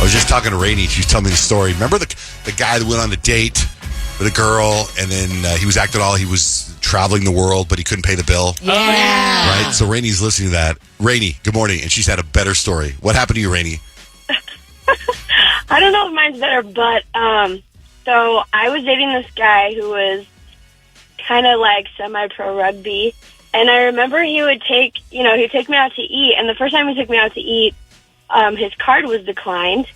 I was just talking to Rainey. She was telling me the story. Remember the guy that went on a date with a girl, and then he was acting all he was traveling the world, but he couldn't pay the bill? Yeah. Right? So Rainey's listening to that. Rainey, good morning. And she's had a better story. What happened to you, Rainey? I don't know if mine's better, but so I was dating this guy who was kind of like semi-pro rugby, and I remember he'd take me out to eat, and the first time he took me out to eat, his card was declined,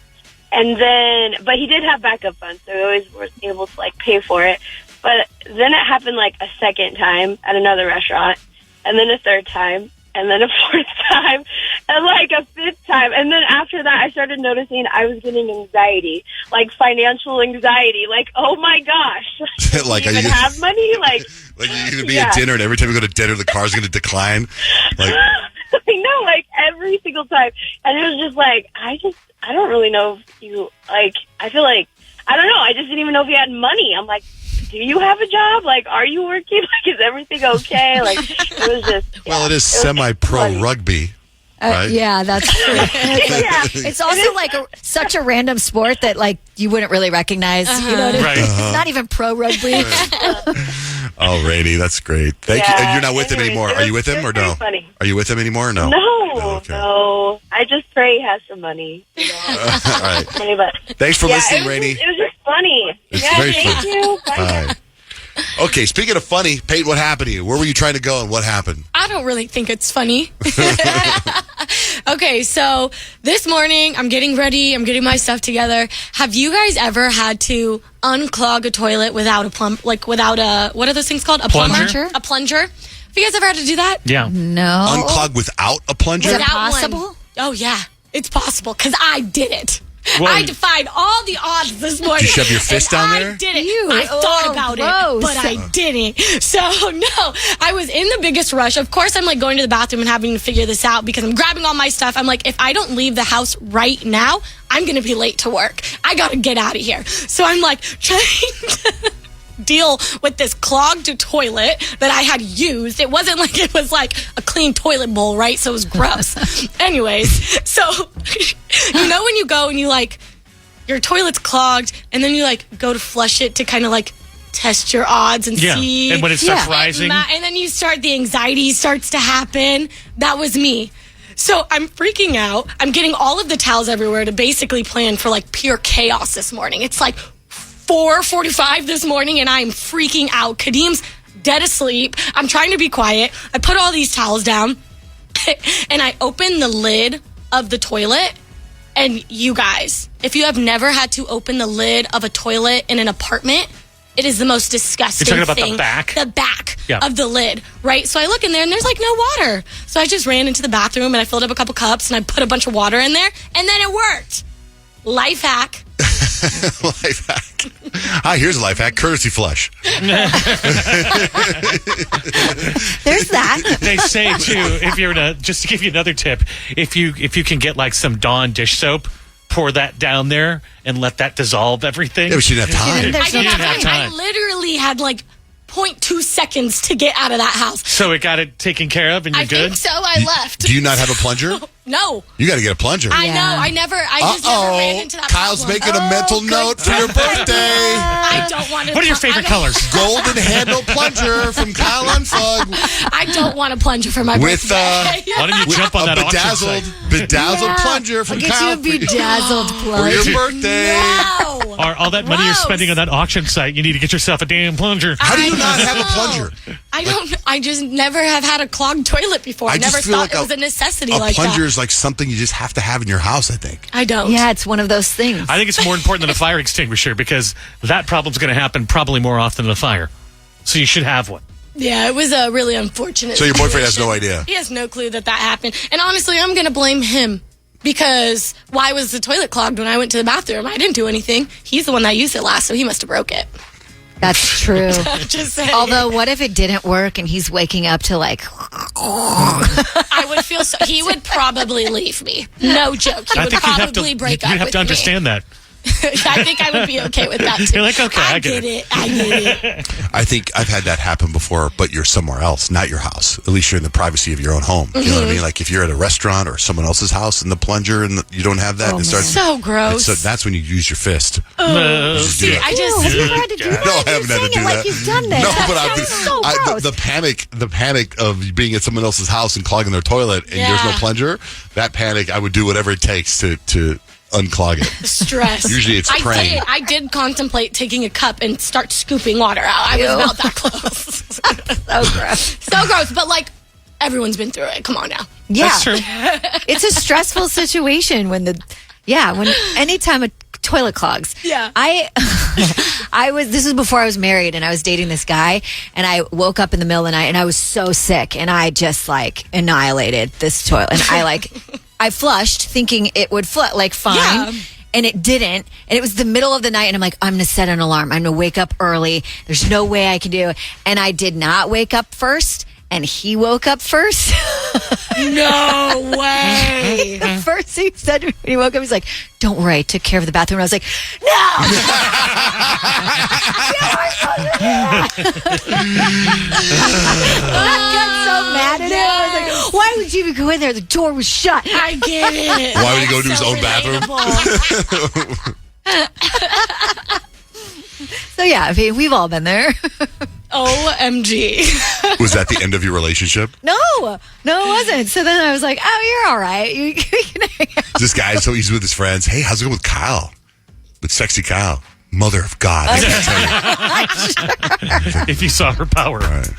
but he did have backup funds, so he always was able to like pay for it. But then it happened like a second time at another restaurant, and then a third time, and then a fourth time, and like a fifth time. And then after that, I started noticing I was getting anxiety, like financial anxiety. Like, oh my gosh, Like, do you even have money? Like you're going to be at dinner, and every time you go to dinner, the car's going to decline? Like, I know, like every single time. And it was just like, I don't really know if you, like, I feel like, I don't know. I just didn't even know if you had money. I'm like, do you have a job? Like, are you working? Like, is everything okay? Like, it was just. well, it is semi-pro rugby. Right? Yeah, that's true. It's also like such a random sport that like you wouldn't really recognize. You know what I mean? Right. It's not even pro rugby. Oh, Rainey, that's great. Thank you. And you're not with him anymore. Are you with him or no? Funny. Are you with him anymore or no? No. I just pray he has some money. You know? All right. Money, but Thanks for listening, Rainey. It was just funny. It's very thank funny. you. Bye. All right. Okay, speaking of funny, Peyton, what happened to you? Where were you trying to go and what happened? I don't really think it's funny. Okay, so this morning I'm getting ready. I'm getting my stuff together. Have you guys ever had to unclog a toilet without without a, what are those things called? A Plunger? A plunger? Have you guys ever had to do that? Yeah. No. Unclog without a plunger? Is it Without possible? one. Oh, yeah. It's possible because I did it. Well, I defied all the odds this morning. Did you shove your fist And down there? I did it. Ew. I thought about gross. it, but I didn't. So, no, I was in the biggest rush. Of course, I'm like going to the bathroom and having to figure this out because I'm grabbing all my stuff. I'm like, if I don't leave the house right now, I'm going to be late to work. I got to get out of here. So I'm like trying to deal with this clogged toilet that I had used. It wasn't like it was like a clean toilet bowl, right? So it was gross. Anyways, so you know when you go and you like, your toilet's clogged, and then you like go to flush it to kind of like test your odds and see. And when it starts rising. And then the anxiety starts to happen. That was me. So I'm freaking out. I'm getting all of the towels everywhere to basically plan for like pure chaos this morning. It's like 4:45 this morning, and I'm freaking out. Kadeem's dead asleep. I'm trying to be quiet. I put all these towels down, and I open the lid of the toilet. And you guys, if you have never had to open the lid of a toilet in an apartment, it is the most disgusting You're talking about thing. the back? The back of the lid, right? So I look in there and there's like no water. So I just ran into the bathroom and I filled up a couple cups and I put a bunch of water in there and then it worked. Life hack. Life hack. Hi, here's a life hack. Courtesy flush. There's that. They say too, if you're just to give you another tip, if you can get like some Dawn dish soap, pour that down there and let that dissolve everything. Yeah, but she didn't have time. You I didn't have have time. time. I literally had like 0.2 seconds to get out of that house. So it got it taken care of and you're I good? think so. I left. Do you not have a plunger? No. You got to get a plunger. I know. I just never ran into that Kyle's problem. making a mental note for your birthday. I don't want to. What are your favorite colors? Golden handle plunger from Kyle Unfug. I don't want a plunger for my With, birthday. Why don't you jump on that auction bedazzled site? plunger from I'll Kyle get you a bedazzled for plug. your birthday. No. Or all that money you're spending on that auction site, you need to get yourself a damn plunger. How do you not have a plunger? I don't. I just never have had a clogged toilet before. I just never feel thought like it was a necessity A like plunger that. is like something you just have to have in your house, I think. I don't. Yeah, it's one of those things. I think it's more important than a fire extinguisher because that problem's going to happen probably more often than a fire. So you should have one. Yeah, it was a really unfortunate. So your boyfriend has situation. no idea. He has no clue that happened. And honestly, I'm going to blame him because why was the toilet clogged when I went to the bathroom? I didn't do anything. He's the one that used it last, so he must have broke it. That's true. Just saying. Although, what if it didn't work and he's waking up to like... I would feel so. He would probably leave me. No joke. He I would think probably break up you'd have with to understand me. that. I think I would be okay with that too. You're like, okay, I get it. I get it. I think I've had that happen before, but you're somewhere else, not your house. At least you're in the privacy of your own home. You know what I mean? Like if you're at a restaurant or someone else's house and the plunger and you don't have that, So gross. So that's when you use your fist. See, I just Have you ever had to do that? No, I You're haven't had to saying do it that. like you've done this. No, but That's so gross. the panic of being at someone else's house and clogging their toilet and there's no plunger. That panic, I would do whatever it takes to unclog it. stress. Usually it's praying. I did contemplate taking a cup and start scooping water out. I was about that close. So gross. So gross, but like everyone's been through it. Come on now. Yeah. That's true. It's a stressful situation when anytime a toilet clogs. Yeah. This was before I was married and I was dating this guy and I woke up in the middle of the night and I was so sick and I just like annihilated this toilet and I flushed thinking it would fine. Yeah. And it didn't. And it was the middle of the night and I'm like, I'm going to set an alarm. I'm going to wake up early. There's no way I can do it. And I did not wake up first. And he woke up first. No way. The first thing he said when he woke up, he's like, don't worry, I took care of the bathroom. And I was like, no! I got so mad at him. I was like, why would you even go in there? The door was shut. I get it. Why would he go to his own bathroom? So yeah, I mean, we've all been there. OMG. Was that the end of your relationship? No, it wasn't. So then I was like, oh, you're all right. You can hang out. This guy, so he's with his friends. Hey, how's it going with Kyle? With sexy Kyle. Mother of God. I gotta tell you. If you saw her power. All right.